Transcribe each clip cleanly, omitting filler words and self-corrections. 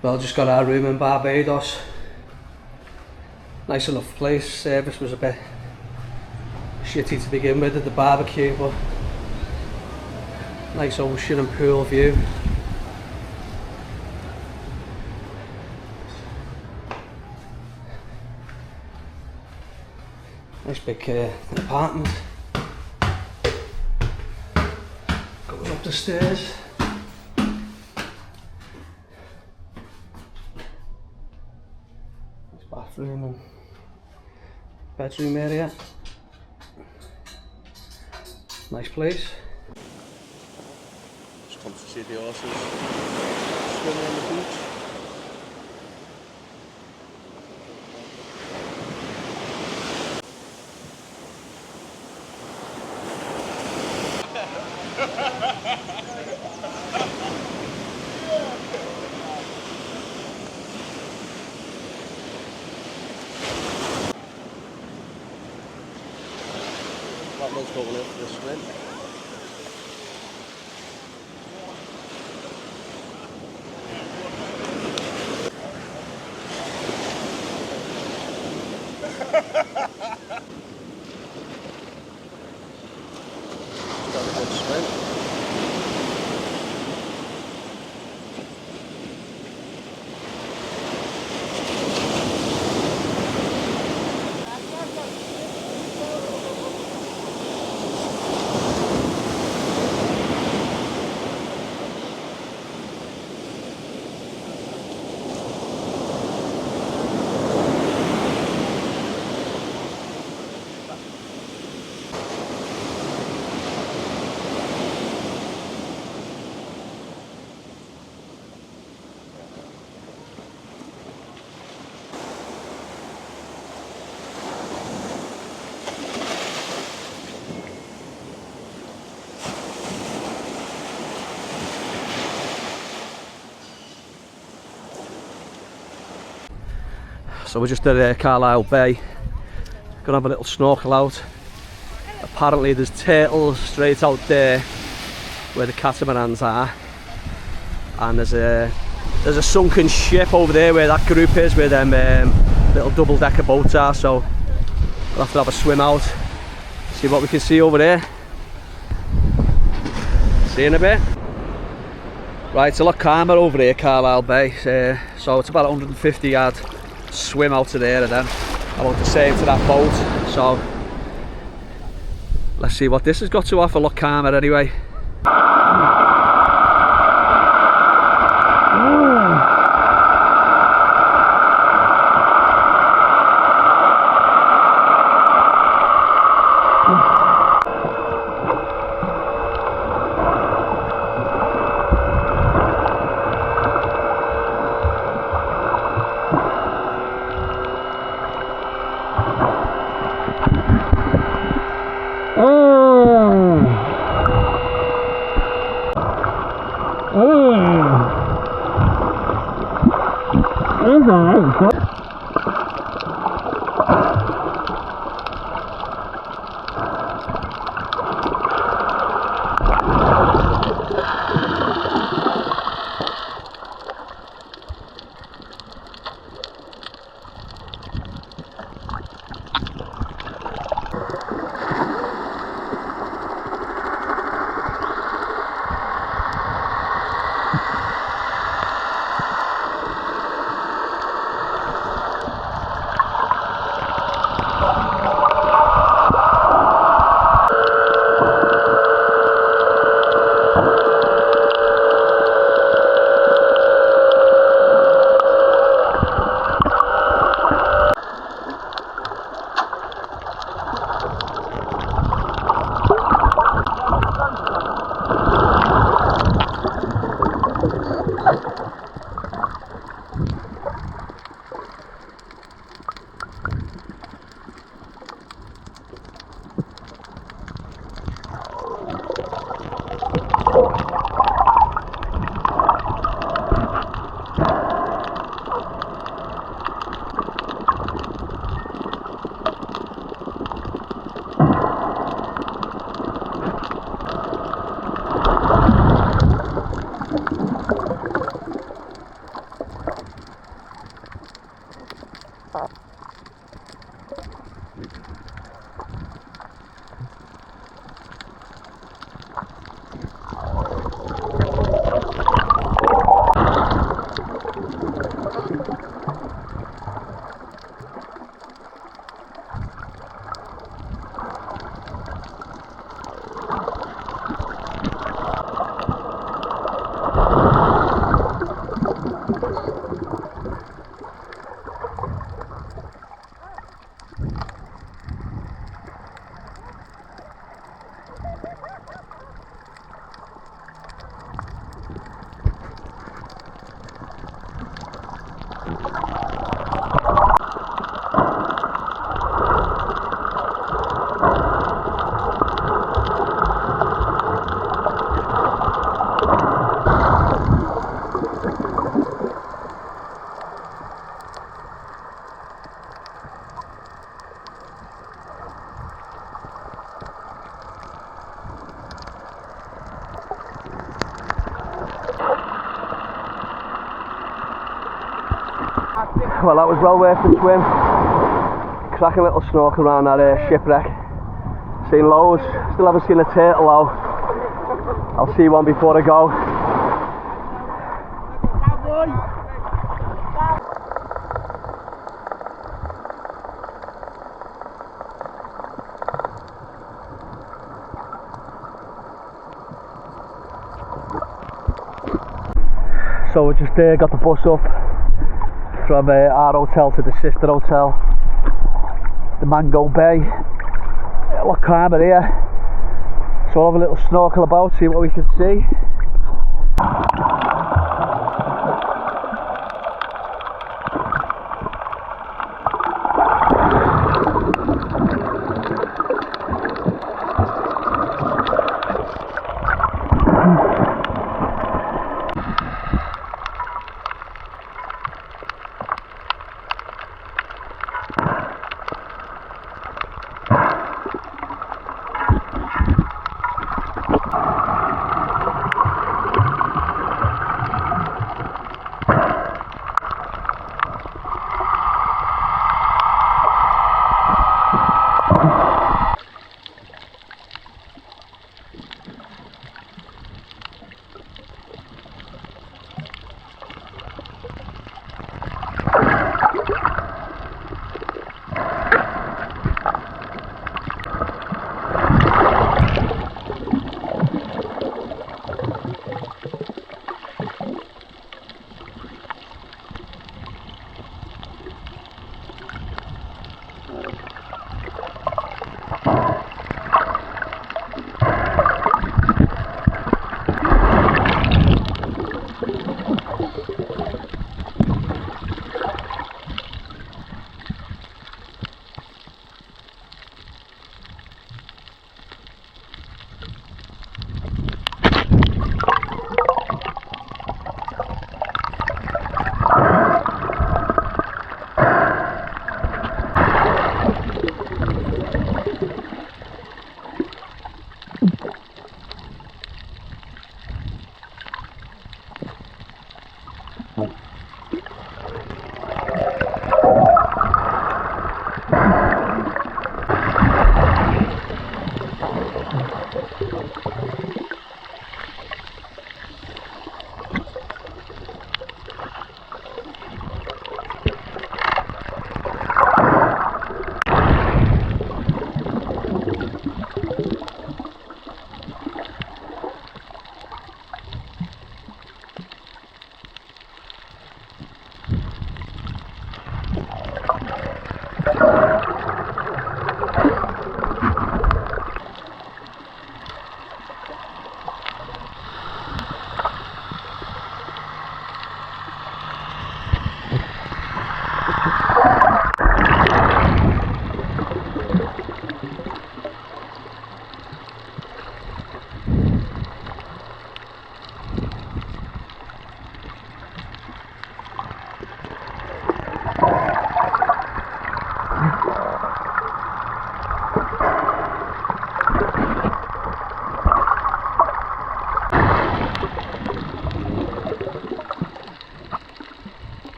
Well, just got our room in Barbados. Nice enough place. Service was a bit shitty to begin with at the barbecue, but nice ocean and pool view. Nice big apartment. Going up the stairs. Nice bathroom and bedroom area. Nice place. Just come to see the horses swimming on the beach. That one's going in for the swim. Got a good swim. So we're just at Carlisle Bay. Gonna have a little snorkel out. Apparently there's turtles straight out there where the catamarans are, and there's a sunken ship over there where that group is, where them little double-decker boats are. So we'll have to have a swim out, see what we can see over there. See you in a bit. Right, it's a lot calmer over here, Carlisle Bay. So it's about 150 yard swim out to there, and then I want to save to that boat. So let's see what this has got to offer. Look calmer anyway. Well, that was well worth the swim. Cracking little snorkel around that shipwreck. Seen loads. Still haven't seen a turtle though. I'll see one before I go. So we just got the bus up from our hotel to the sister hotel, the Mango Bay. A lot calmer here, so I'll have a little snorkel about, see what we can see.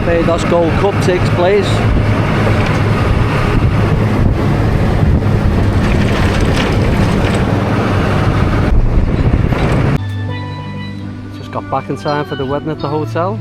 Barbados Gold Cup takes place. Just got back in time for the wedding at the hotel.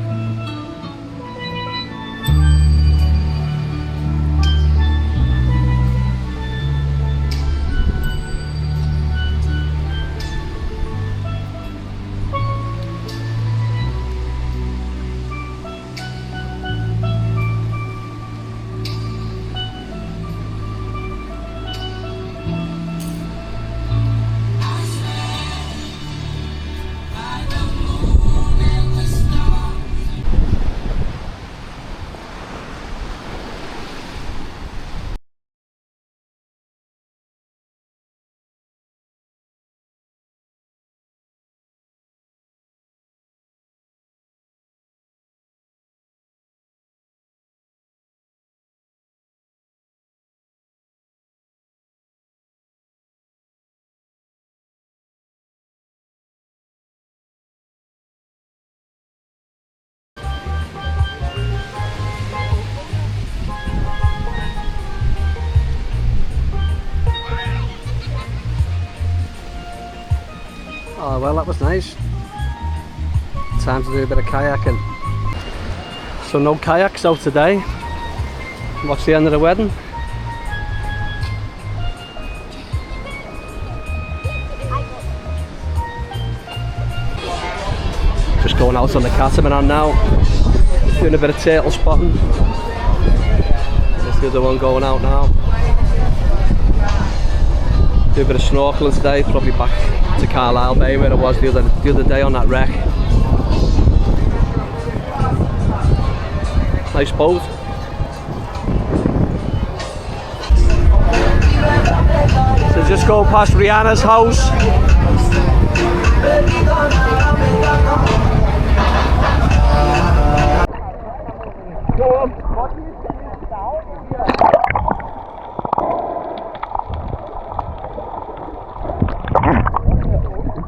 Oh well, that was nice. Time to do a bit of kayaking. So no kayaks out today. What's the end of the wedding? Just going out on the catamaran now. Doing a bit of turtle spotting. There's the other one going out now. Do a bit of snorkeling today, probably back to Carlisle Bay where I was the other day on that wreck. Nice boat. So just go past Rihanna's house.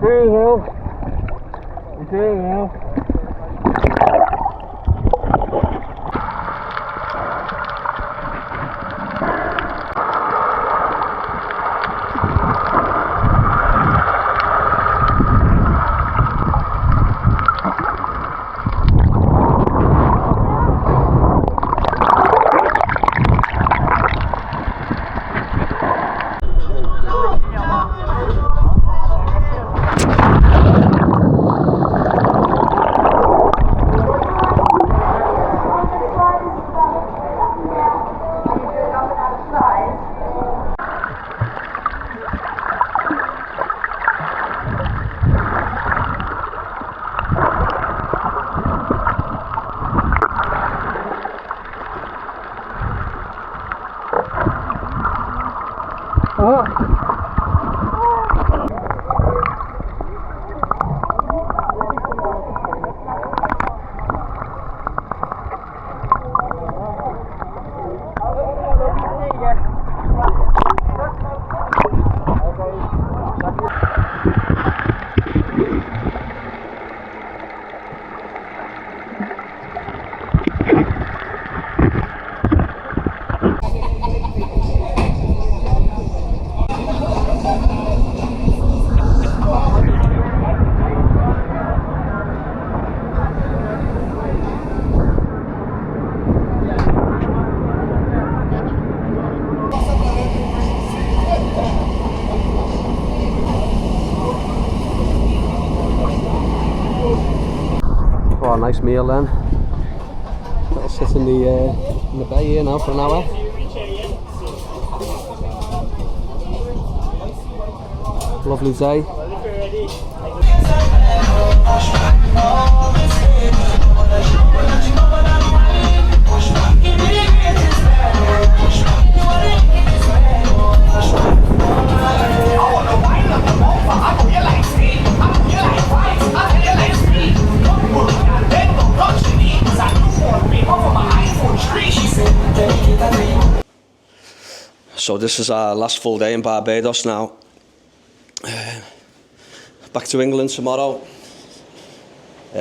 Doing well. You're doing well. Oh, nice meal then. That'll sit in the bay here now for an hour. Lovely day. So this is our last full day in Barbados now. Back to England tomorrow.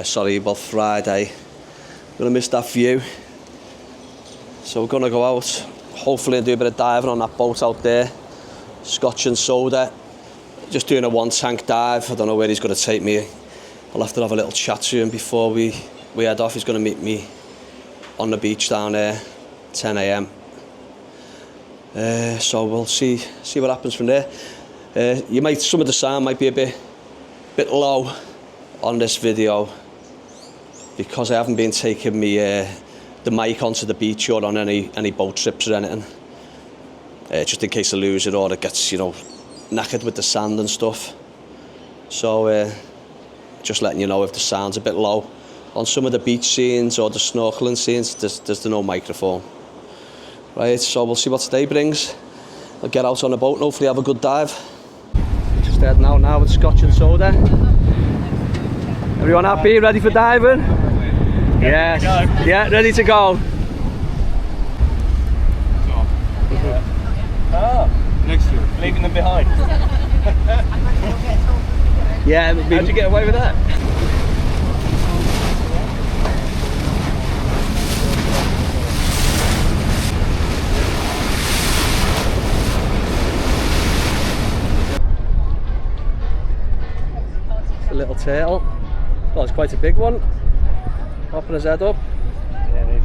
Sorry about Friday. Gonna miss that view. So we're gonna go out, hopefully, and do a bit of diving on that boat out there. Scotch and soda. Just doing a 1 tank dive. I don't know where he's gonna take me. I'll have to have a little chat to him before we head off. He's gonna meet me on the beach down there, 10 a.m. So we'll see what happens from there. Some of the sound might be a bit low on this video because I haven't been taking the mic onto the beach or on any boat trips or anything. Just in case I lose it or it gets, knackered with the sand and stuff. So just letting you know if the sound's a bit low. On some of the beach scenes or the snorkeling scenes, there's no microphone. Right, so we'll see what today brings. I'll get out on the boat and hopefully have a good dive. Just heading out now with Scotch and soda. Everyone happy? Ready for diving? Yes. Yeah, ready to go. Next year. Leaving them behind. Yeah. How'd you get away with that? It's a little turtle. Well, it's quite a big one. Popping his head up. Yeah, it is.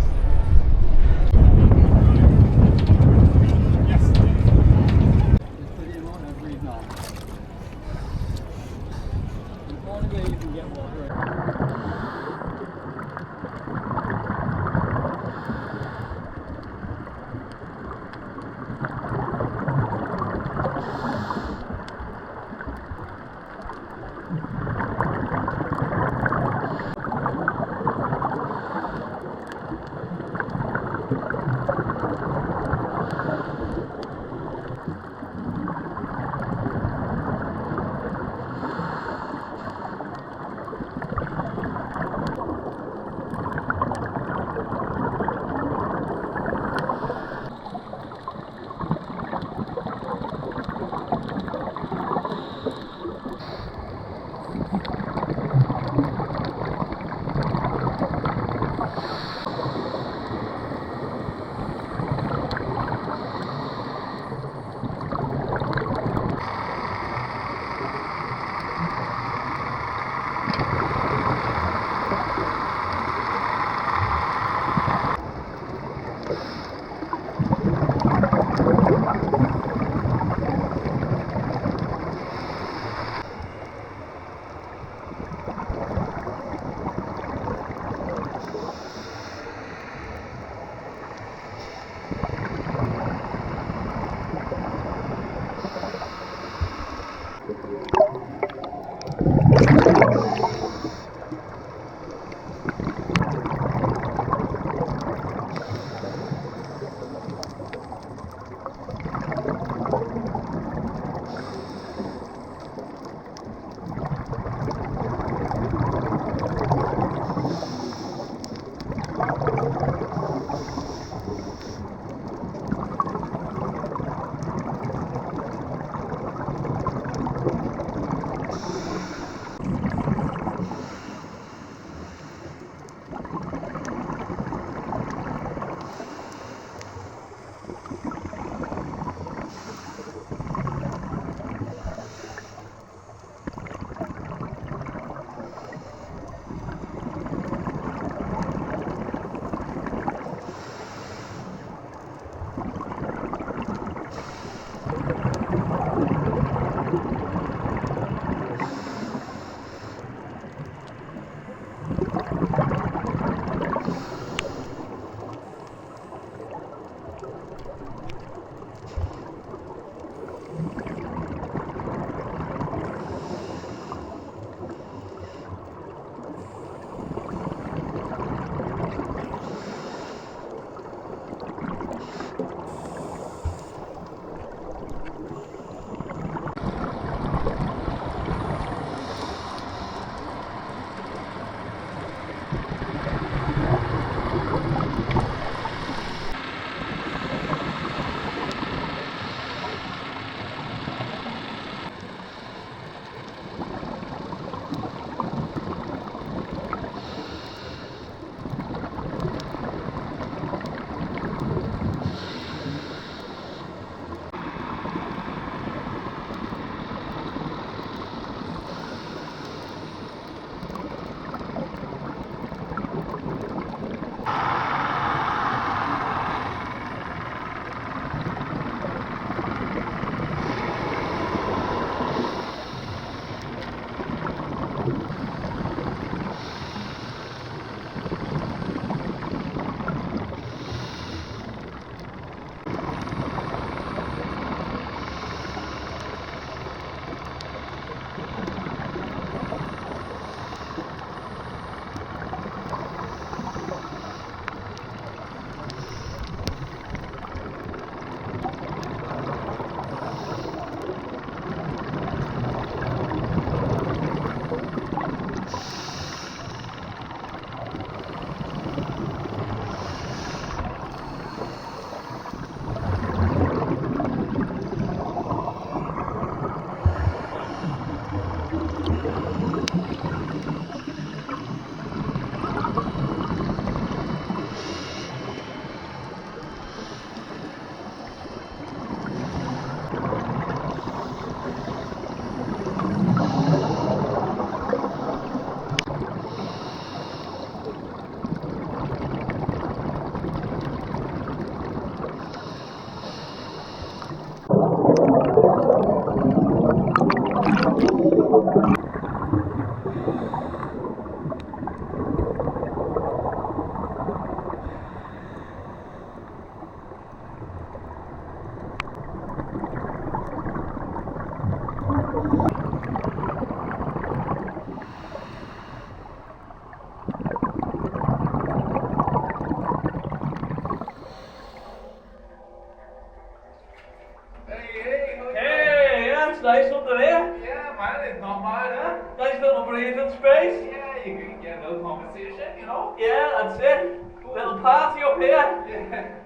Hey, that's nice up there. Yeah, man, it's not bad, huh? Nice little breathing space. Yeah, you can get a little conversation, you know? Yeah, that's it. Little party up here. Yeah.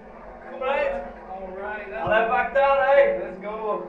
Right. Alright, I'll head back down, eh? let's go.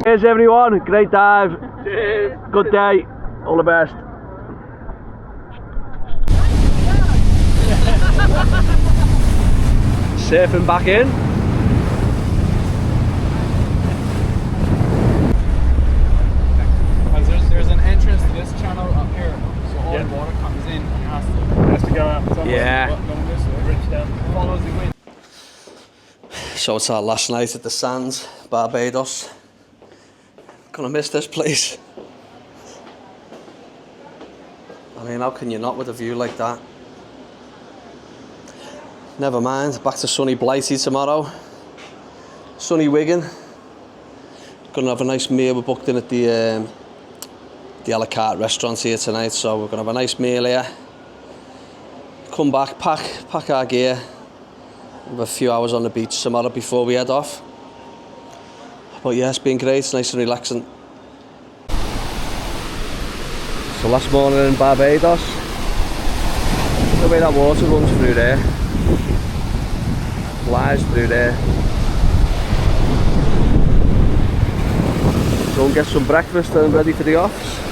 Cheers everyone, great dive. Cheers. Good day, all the best. Surfing back in. Because there's an entrance to this channel up here, so all the water comes in and has to go out. Yeah. Going this way. Bridge down. Follows the wind. So it's our last night at the Sands, Barbados. Gonna miss this place. I mean, how can you not with a view like that? Never mind, back to sunny Blighty tomorrow. Sunny Wigan. Gonna have a nice meal. We're booked in at the a la carte restaurant here tonight, so we're gonna have a nice meal here. Come back, pack our gear. Have a few hours on the beach tomorrow before we head off. But yeah, it's been great, it's nice and relaxing. So last morning in Barbados, the way that water runs through there, flies through there. Go and get some breakfast and ready for the office.